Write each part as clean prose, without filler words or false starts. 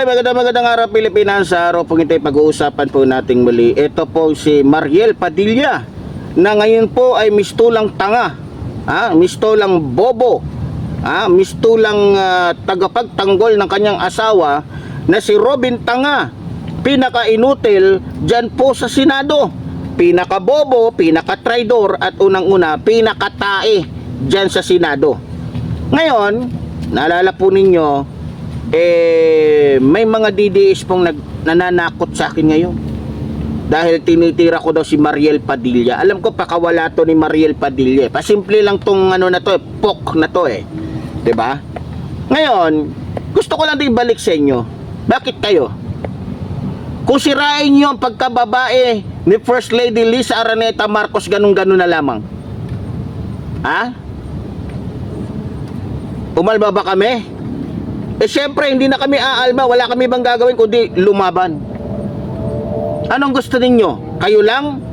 magandang araw Pilipinas. Sa araw pong ito ay pag-uusapan po nating muli. Ito po si Mariel Padilla na ngayon po ay mistulang tanga, mistulang bobo, mistulang tagapagtanggol ng kanyang asawa na si Robin Tanga. Pinaka-inutil dyan po sa Senado, pinaka-bobo, pinaka-traidor at unang-una pinaka-tae dyan sa Senado. Ngayon, naalala po ninyo, may mga DDS pong nananakot sa akin ngayon dahil tinitira ko daw si Mariel Padilla. Alam ko pakawala to ni Mariel Padilla, pasimple lang tong na to, pok na to 'di ba? Ngayon, gusto ko lang din ibalik sa inyo. Bakit kayo? Kung sirain niyo ang pagkababae ni First Lady Lisa Araneta Marcos, ganun-ganun na lamang. Umalma ba kami? Syempre, hindi na kami aalma. Wala kami bang gagawin kundi lumaban. Anong gusto ninyo? Kayo lang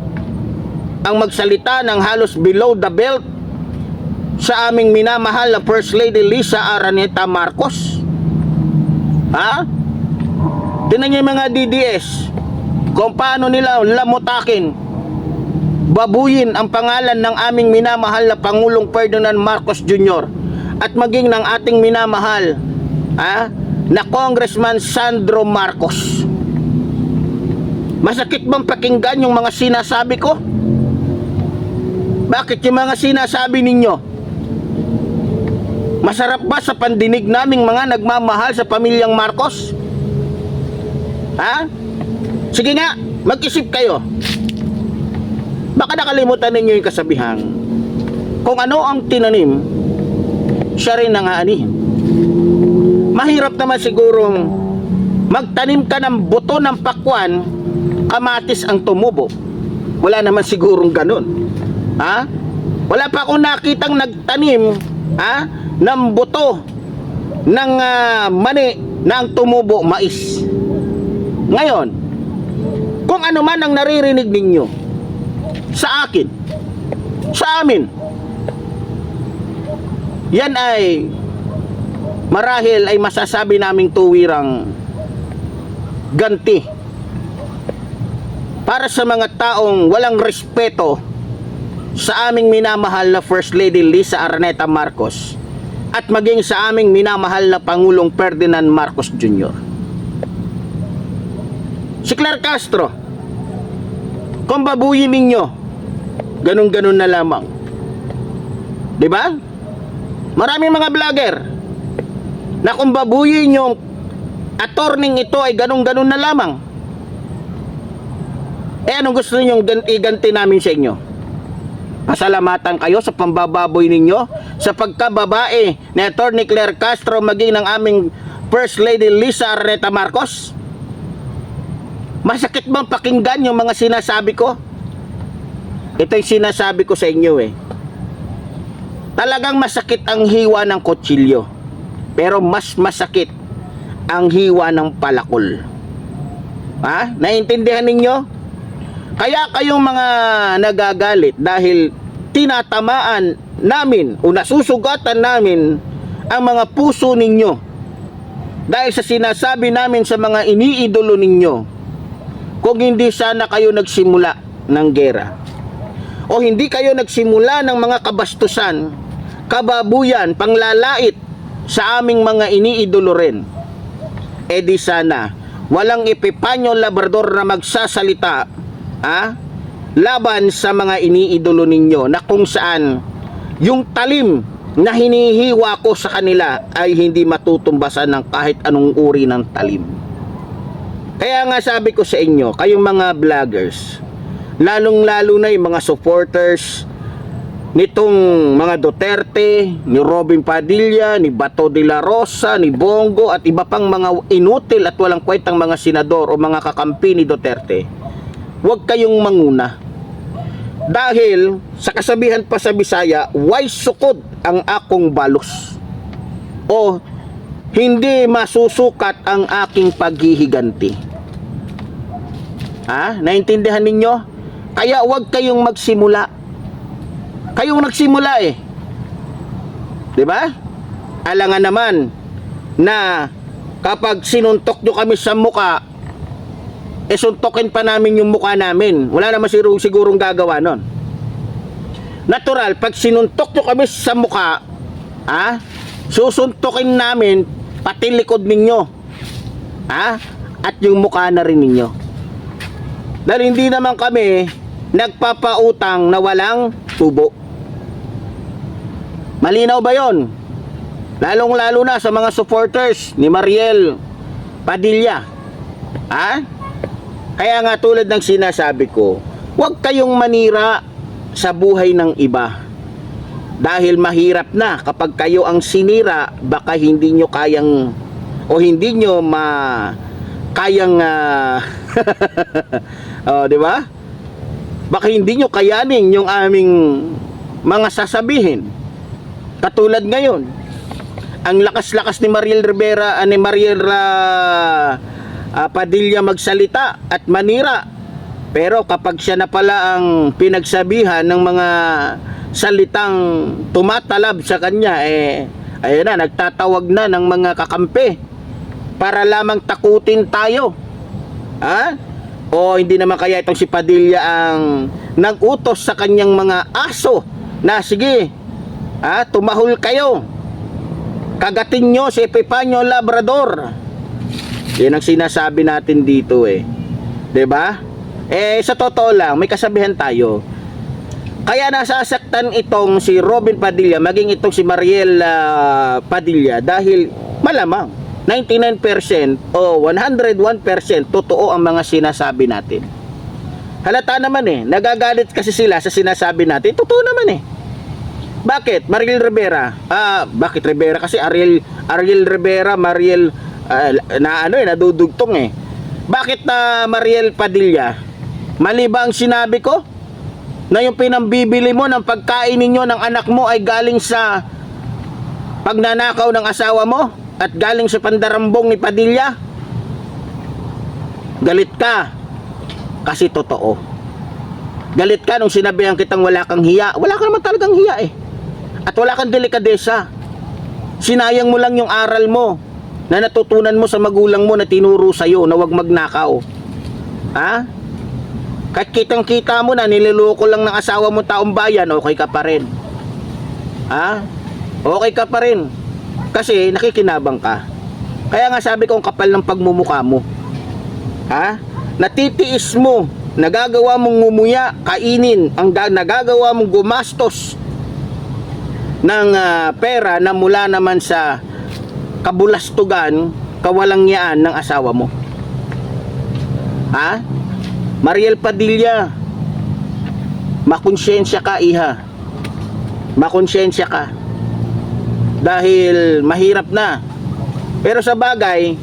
ang magsalita ng halos below the belt sa aming minamahal na First Lady Lisa Araneta Marcos? Tinan niyo yung mga DDS kung paano nila lamutakin, babuyin ang pangalan ng aming minamahal na Pangulong Ferdinand Marcos Jr. at maging ng ating minamahal na Congressman Sandro Marcos. Masakit bang pakinggan yung mga sinasabi ko? Bakit yung mga sinasabi ninyo? Masarap ba sa pandinig naming mga nagmamahal sa pamilyang Marcos? Sige nga, mag-isip kayo. Baka nakalimutan ninyo yung kasabihan, kung ano ang tinanim, siya rin ang aanihin. Mahirap naman sigurong magtanim ka ng buto ng pakwan, kamatis ang tumubo. Wala naman sigurong ganun. Wala pa akong nakitang nagtanim ng buto ng mani na ang tumubo mais. Ngayon, kung ano man ang naririnig ninyo sa akin, sa amin, yan ay marahil ay masasabi naming tuwirang ganti para sa mga taong walang respeto sa aming minamahal na First Lady Lisa Araneta Marcos at maging sa aming minamahal na Pangulong Ferdinand Marcos Jr. Si Claire Castro, kung babuyin ninyo, ganun-ganun na lamang. Diba? Maraming mga vlogger na kung babuyin yung attorney ito ay ganun-ganun na lamang. Anong gusto ninyong iganti namin sa inyo? Pasalamatan kayo sa pambababoy ninyo sa pagkababae ni Attorney Claire Castro maging ng aming First Lady Lisa Araneta Marcos? Masakit bang pakinggan yung mga sinasabi ko? Ito yung sinasabi ko sa inyo Talagang masakit ang hiwa ng kutsilyo, pero mas masakit ang hiwa ng palakol. Naiintindihan ninyo? Kaya kayong mga nagagalit dahil tinatamaan namin o nasusugatan namin ang mga puso ninyo dahil sa sinasabi namin sa mga iniidolo ninyo. Kung hindi sana kayo nagsimula ng gera o hindi kayo nagsimula ng mga kabastusan, kababuyan, panglalait sa aming mga iniidolo rin, di sana walang Epipanyo Labrador na magsasalita laban sa mga iniidolo ninyo na kung saan yung talim na hinihiwa ko sa kanila ay hindi matutumbasan ng kahit anong uri ng talim. Kaya nga sabi ko sa inyo, kayong mga vloggers, lalong-lalo na yung mga supporters nitong mga Duterte, ni Robin Padilla, ni Bato de la Rosa, ni Bongo at iba pang mga inutil at walang kwentang mga senador o mga kakampi ni Duterte, huwag kayong manguna. Dahil sa kasabihan pa sa Bisaya, why sukod ang akong balos o hindi masusukat ang aking paghihiganti. Naintindihan ninyo? Kaya huwag kayong magsimula. Kayong nagsimula 'Di ba? Alangan naman na kapag sinuntok nyo kami sa muka, suntokin pa namin yung mukha namin. Wala naman sigurong gagawa nun. Natural, pag sinuntok nyo kami sa muka, susuntokin namin pati likod ninyo, at yung mukha na rin ninyo. Dahil hindi naman kami nagpapautang na walang tubo. Malinaw ba yon? Lalong-lalo na sa mga supporters ni Mariel Padilla. Kaya nga tulad ng sinasabi ko, huwag kayong manira sa buhay ng iba. Dahil mahirap na kapag kayo ang sinira, baka hindi nyo kayang o hindi nyo kayang di ba? Baka hindi nyo kayanin yung aming mga sasabihin. Katulad ngayon, ang lakas-lakas ni Mariel Rivera, ni Mariel Padilla magsalita at manira. Pero kapag siya na pala ang pinagsabihan ng mga salitang tumatalab sa kanya, ayun na, nagtatawag na ng mga kakampi para lamang takutin tayo. O hindi naman kaya itong si Padilla ang nag-utos sa kanyang mga aso na sige, tumahol kayo, kagatin nyo si Epifanio Labrador. Yan ang sinasabi natin dito, 'di ba? Sa totoo lang, may kasabihan tayo. Kaya nasasaktan itong si Robin Padilla, maging itong si Mariel Padilla, dahil malamang 99% o 101% totoo ang mga sinasabi natin. Halata naman nagagalit kasi sila sa sinasabi natin. Totoo naman Bakit? Mariel Rivera. Bakit Rivera? Kasi Ariel Rivera, Mariel nadudugtong Bakit na Mariel Padilla? Mali ba ang sinabi ko? Na yung pinambibili mo ng pagkain ninyo ng anak mo ay galing sa pagnanakaw ng asawa mo at galing sa pandarambong ni Padilla? Galit ka kasi totoo. Galit ka nung sinabihan kitang wala kang hiya. Wala ka naman talagang hiya at wala kang delikadesa. Sinayang mo lang yung aral mo na natutunan mo sa magulang mo na tinuro sa'yo na huwag magnakaw. Kahit kitang-kita mo na niloloko lang ng asawa mo taong bayan, okay ka pa rin. Okay ka pa rin. Kasi nakikinabang ka. Kaya nga sabi ko, ang kapal ng pagmumukha mo. Natitiis mo, nagagawa mong ngumuya, kainin, nagagawa mong gumastos ng pera na mula naman sa kabulastugan, kawalangyaan ng asawa mo. Mariel Padilla, makonsyensya ka, iha. Makonsyensya ka. Dahil mahirap na. Pero sa bagay,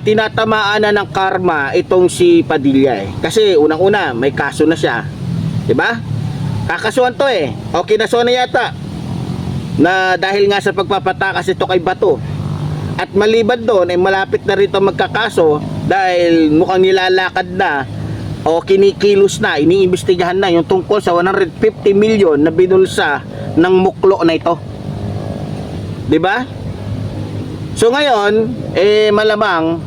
tinatamaan na ng karma itong si Padilla Kasi unang-una, may kaso na siya. 'Di ba? Kakasuhan to O kinasuhan na yata. Na dahil nga sa pagpapatakas ito kay Bato. At maliban doon malapit na rito magkakaso dahil mukhang nilalakad na o kinikilos na, iniimbestigahan na yung tungkol sa 150 million na binulsa ng muklo na ito. 'Di ba? So ngayon, malamang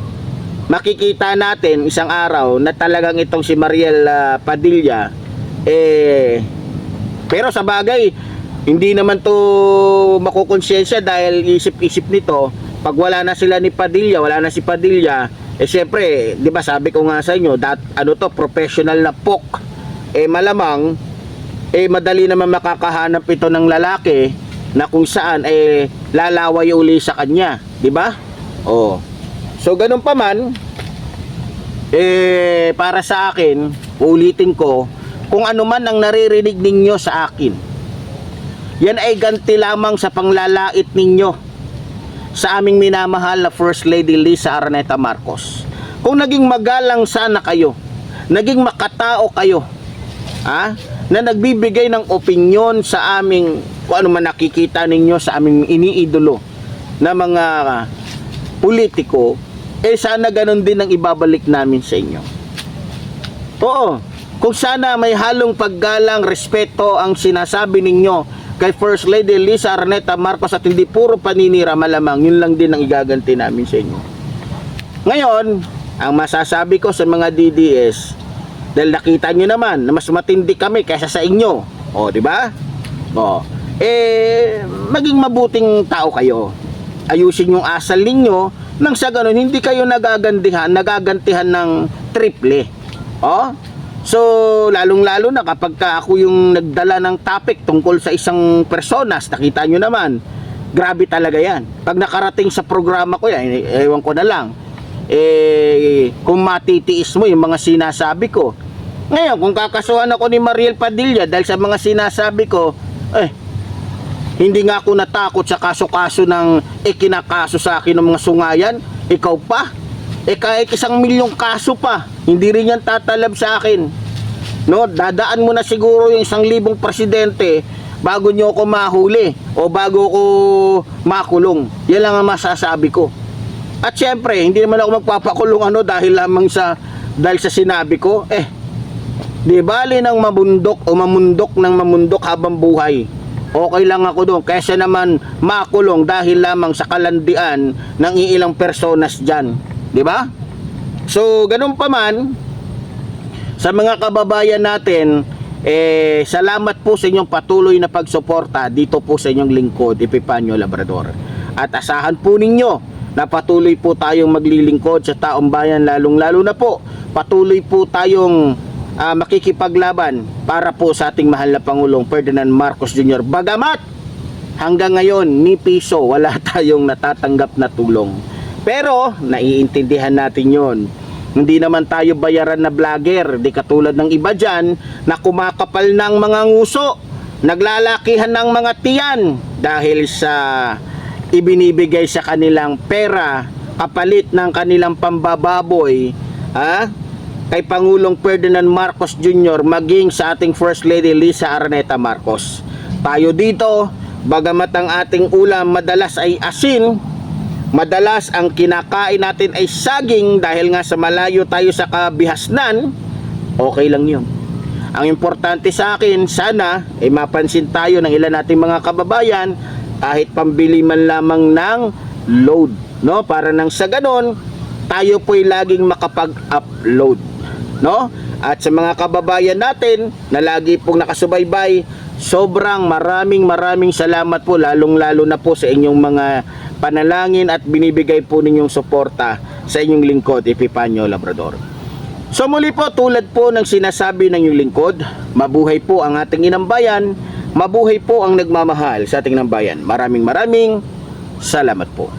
makikita natin isang araw na talagang itong si Mariel Padilla pero sa bagay hindi naman to makukonsensya dahil isip-isip nito pag wala na sila ni Padilla, wala na si Padilla, syempre, 'di ba sabi ko nga sa inyo, professional na pok. Malamang madali naman makakahanap ito ng lalaki na kung saan lalaway uli sa kanya, 'di ba? So ganun pa man, para sa akin, ulitin ko, kung ano man ang naririnig ninyo sa akin, yan ay ganti lamang sa panglalait ninyo sa aming minamahal na First Lady Lisa Araneta Marcos. Kung naging magalang sana kayo, naging makatao kayo, na nagbibigay ng opinyon sa aming, kung ano man nakikita ninyo sa aming iniidolo na mga politiko, sana ganun din ang ibabalik namin sa inyo. Oo, kung sana may halong paggalang, respeto ang sinasabi ninyo kay First Lady Lisa Araneta Marcos at hindi puro paninira, malamang yun lang din ang igaganti namin sa inyo. Ngayon, ang masasabi ko sa mga DDS, dahil nakita nyo naman na mas matindi kami kaysa sa inyo, o di ba? O, maging mabuting tao kayo. Ayusin yung asal ninyo nang sa ganun hindi kayo nagagantihan ng triple. O? So, lalong-lalo na kapag ako yung nagdala ng topic tungkol sa isang personas, nakita nyo naman, grabe talaga yan. Pag nakarating sa programa ko yan, ewan ko na lang, kung matitiis mo yung mga sinasabi ko. Ngayon, kung kakasuhan ako ni Mariel Padilla dahil sa mga sinasabi ko, hindi nga ako natakot sa kaso-kaso ng ikinakaso sa akin ng mga sungayan, ikaw pa? Kahit 1 milyong kaso pa, hindi rin yan tatalab sa akin. No, dadaan mo na siguro yung 1,000 presidente bago nyo ako mahuli o bago ako makulong. Yan lang ang masasabi ko. At syempre, hindi naman ako magpapakulong dahil sa sinabi ko. Di bali ng mamundok ng mamundok habang buhay. Okay lang ako doon kaysa naman makulong dahil lamang sa kalandian ng iilang personas dyan. Di ba? So, ganun pa man, sa mga kababayan natin, salamat po sa inyong patuloy na pagsuporta dito po sa inyong lingkod, Epipanyo Labrador. At asahan po ninyo na patuloy po tayong maglilingkod sa taong bayan, lalong-lalo na po, patuloy po tayong makikipaglaban para po sa ating mahal na Pangulong Ferdinand Marcos Jr. Bagamat hanggang ngayon, ni piso, wala tayong natatanggap na tulong. Pero, naiintindihan natin yon. Hindi naman tayo bayaran na vlogger, di katulad ng iba dyan na kumakapal ng mga nguso, naglalakihan ng mga tiyan dahil sa ibinibigay sa kanilang pera kapalit ng kanilang pambababoy kay Pangulong Ferdinand Marcos Jr. maging sa ating First Lady Lisa Araneta Marcos. Tayo dito, bagamat ang ating ulam madalas ay asin, madalas ang kinakain natin ay saging dahil nga sa malayo tayo sa kabihasnan, okay lang yun. Ang importante sa akin, sana mapansin tayo ng ilan nating mga kababayan kahit pambili man lamang ng load, no? Para nang sa ganon, tayo po'y laging makapag-upload, no? At sa mga kababayan natin na lagi pong nakasubaybay, sobrang maraming salamat po, lalong-lalo na po sa inyong mga panalangin at binibigay po ninyong suporta sa inyong lingkod, Epipanyo Labrador. So muli po, tulad po ng sinasabi ng inyong lingkod, mabuhay po ang ating inang bayan, mabuhay po ang nagmamahal sa ating inang bayan. Maraming salamat po.